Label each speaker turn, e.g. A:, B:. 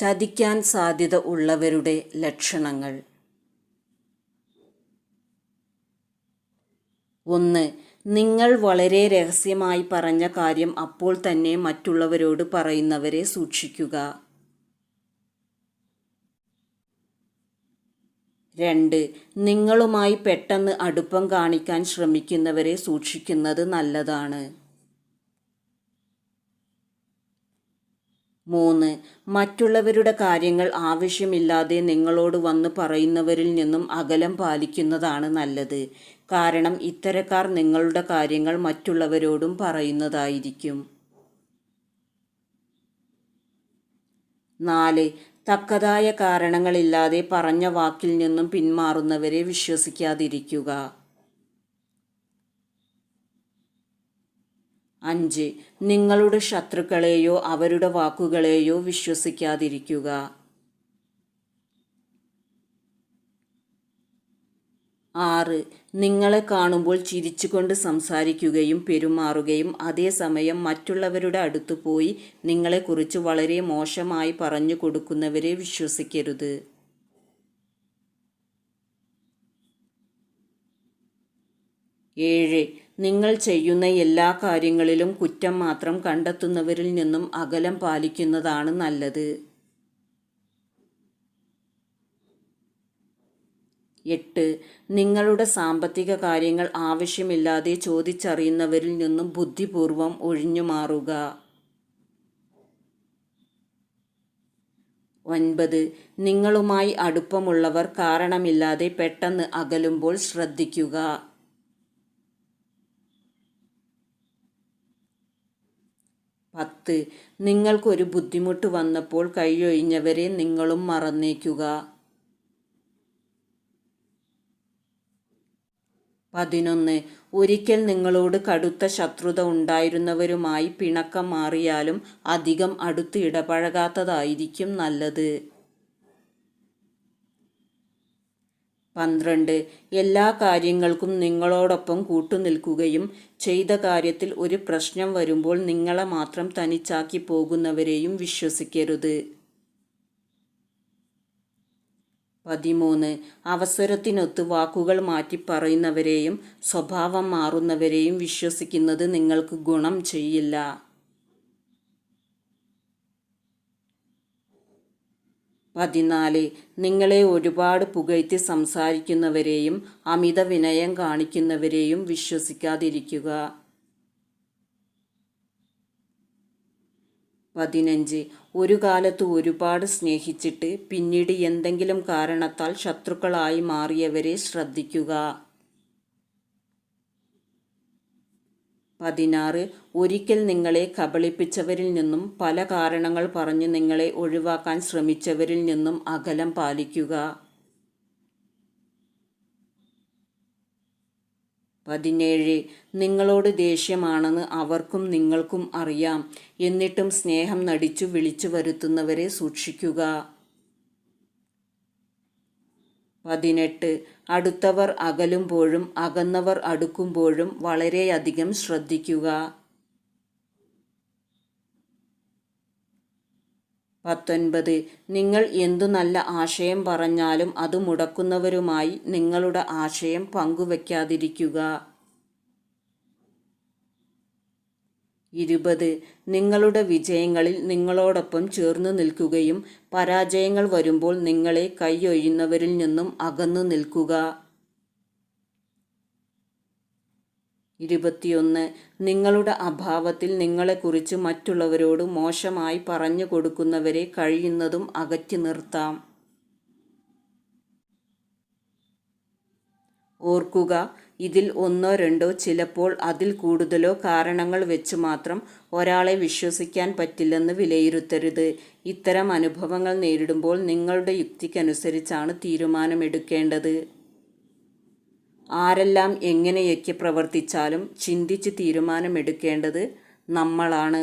A: ചതിക്കാൻ സാധ്യത ഉള്ളവരുടെ ലക്ഷണങ്ങൾ. 1. നിങ്ങൾ വളരെ രഹസ്യമായി പറഞ്ഞ കാര്യം അപ്പോൾ തന്നെ മറ്റുള്ളവരോട് പറയുന്നവരെ സൂക്ഷിക്കുക. 2. നിങ്ങളുമായി പെട്ടെന്ന് അടുപ്പം കാണിക്കാൻ ശ്രമിക്കുന്നവരെ സൂക്ഷിക്കുന്നത് നല്ലതാണ്. 3. മറ്റുള്ളവരുടെ കാര്യങ്ങൾ ആവശ്യമില്ലാതെ നിങ്ങളോട് വന്ന് പറയുന്നവരിൽ നിന്നും അകലം പാലിക്കുന്നതാണ് നല്ലത്. കാരണം ഇത്തരക്കാർ നിങ്ങളുടെ കാര്യങ്ങൾ മറ്റുള്ളവരോടും പറയുന്നതായിരിക്കും. 4. തക്കതായ കാരണങ്ങളില്ലാതെ പറഞ്ഞ വാക്കിൽ നിന്നും പിന്മാറുന്നവരെ വിശ്വസിക്കാതിരിക്കുക. 5. നിങ്ങളുടെ ശത്രുക്കളെയോ അവരുടെ വാക്കുകളെയോ വിശ്വസിക്കാതിരിക്കുക. 6. നിങ്ങളെ കാണുമ്പോൾ ചിരിച്ചുകൊണ്ട് സംസാരിക്കുകയും പെരുമാറുകയും അതേസമയം മറ്റുള്ളവരുടെ അടുത്ത് പോയി നിങ്ങളെക്കുറിച്ച് വളരെ മോശമായി പറഞ്ഞു കൊടുക്കുന്നവരെ വിശ്വസിക്കരുത്. 7. നിങ്ങൾ ചെയ്യുന്ന എല്ലാ കാര്യങ്ങളിലും കുറ്റം മാത്രം കണ്ടെത്തുന്നവരിൽ നിന്നും അകലം പാലിക്കുന്നതാണ് നല്ലത്. 8. നിങ്ങളുടെ സാമ്പത്തിക കാര്യങ്ങൾ ആവശ്യമില്ലാതെ ചോദിച്ചറിയുന്നവരിൽ നിന്നും ബുദ്ധിപൂർവം ഒഴിഞ്ഞു മാറുക. 9. നിങ്ങളുമായി അടുപ്പമുള്ളവർ കാരണമില്ലാതെ പെട്ടെന്ന് അകലുമ്പോൾ ശ്രദ്ധിക്കുക. 10. നിങ്ങൾക്കൊരു ബുദ്ധിമുട്ട് വന്നപ്പോൾ കൈയൊഴിഞ്ഞവരെ നിങ്ങളും മറന്നേക്കുക. 11. ഒരിക്കൽ നിങ്ങളോട് കടുത്ത ശത്രുത ഉണ്ടായിരുന്നവരുമായി പിണക്കം മാറിയാലും അധികം അടുത്ത് ഇടപഴകാത്തതായിരിക്കും നല്ലത്. 12. എല്ലാ കാര്യങ്ങൾക്കും നിങ്ങളോടൊപ്പം കൂട്ടുനിൽക്കുകയും ചെയ്ത കാര്യത്തിൽ ഒരു പ്രശ്നം വരുമ്പോൾ നിങ്ങളെ മാത്രം തനിച്ചാക്കി പോകുന്നവരെയും വിശ്വസിക്കരുത്. 13. അവസരത്തിനൊത്ത് വാക്കുകൾ മാറ്റി പറയുന്നവരെയും സ്വഭാവം മാറുന്നവരെയും വിശ്വസിക്കുന്നത് നിങ്ങൾക്ക് ഗുണം ചെയ്യില്ല. 14. നിങ്ങളെ ഒരുപാട് പുകഴ്ത്തി സംസാരിക്കുന്നവരെയും അമിത വിനയം കാണിക്കുന്നവരെയും വിശ്വസിക്കാതിരിക്കുക. 15. ഒരു കാലത്ത് ഒരുപാട് സ്നേഹിച്ചിട്ട് പിന്നീട് എന്തെങ്കിലും കാരണത്താൽ ശത്രുക്കളായി മാറിയവരെ ശ്രദ്ധിക്കുക. 16. ഒരിക്കൽ നിങ്ങളെ കബളിപ്പിച്ചവരിൽ നിന്നും പല കാരണങ്ങൾ പറഞ്ഞ് നിങ്ങളെ ഒഴിവാക്കാൻ ശ്രമിച്ചവരിൽ നിന്നും അകലം പാലിക്കുക. 17. നിങ്ങളോട് ദേഷ്യമാണെന്ന് അവർക്കും നിങ്ങൾക്കും അറിയാം. എന്നിട്ടും സ്നേഹം നടിച്ചു വിളിച്ചു വരുത്തുന്നവരെ സൂക്ഷിക്കുക. 18. അടുത്തവർ അകലുമ്പോഴും അകന്നവർ അടുക്കുമ്പോഴും വളരെയധികം ശ്രദ്ധിക്കുക. 19. നിങ്ങൾ എന്തു നല്ല ആശയം പറഞ്ഞാലും അത് മുടക്കുന്നവരുമായി നിങ്ങളുടെ ആശയം പങ്കുവയ്ക്കാതിരിക്കുക. 20. നിങ്ങളുടെ വിജയങ്ങളിൽ നിങ്ങളോടൊപ്പം ചേർന്ന് നിൽക്കുകയും പരാജയങ്ങൾ വരുമ്പോൾ നിങ്ങളെ കൈയൊഴിയുന്നവരിൽ നിന്നും അകന്നു നിൽക്കുക. 21. നിങ്ങളുടെ അഭാവത്തിൽ നിങ്ങളെക്കുറിച്ച് മറ്റുള്ളവരോട് മോശമായി പറഞ്ഞു കൊടുക്കുന്നവരെ കഴിയുന്നതും അകറ്റി നിർത്താം. ഓർക്കുക, ഇതിൽ ഒന്നോ രണ്ടോ ചിലപ്പോൾ അതിൽ കൂടുതലോ കാരണങ്ങൾ വെച്ച് മാത്രം ഒരാളെ വിശ്വസിക്കാൻ പറ്റില്ലെന്ന് വിലയിരുത്തരുത്. ഇത്തരം അനുഭവങ്ങൾ നേരിടുമ്പോൾ നിങ്ങളുടെ യുക്തിക്കനുസരിച്ചാണ് തീരുമാനമെടുക്കേണ്ടത്. ആരെല്ലാം എങ്ങനെയൊക്കെ പ്രവർത്തിച്ചാലും ചിന്തിച്ച് തീരുമാനമെടുക്കേണ്ടത് നമ്മളാണ്.